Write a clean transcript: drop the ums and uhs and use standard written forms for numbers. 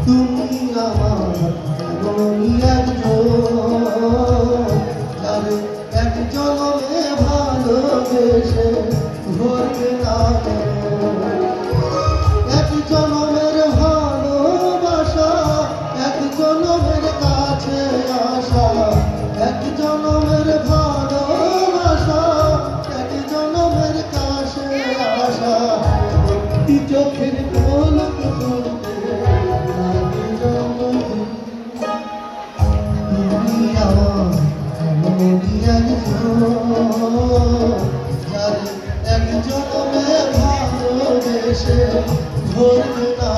তুমি আমার এমনই একজন যারে এক জনমে ভালোবেসে ভরবে না এক জনমের ভালোবাসা এক জনমের কাছে আসা এক জনমের ভালোবাসা এক জনমের কাছে আসা একটি চোখের পলক পড়তে লাগে জনমদিন তুমি আমার এমনই একজন যারে এক জনমে ভালোবেসে ভরবে না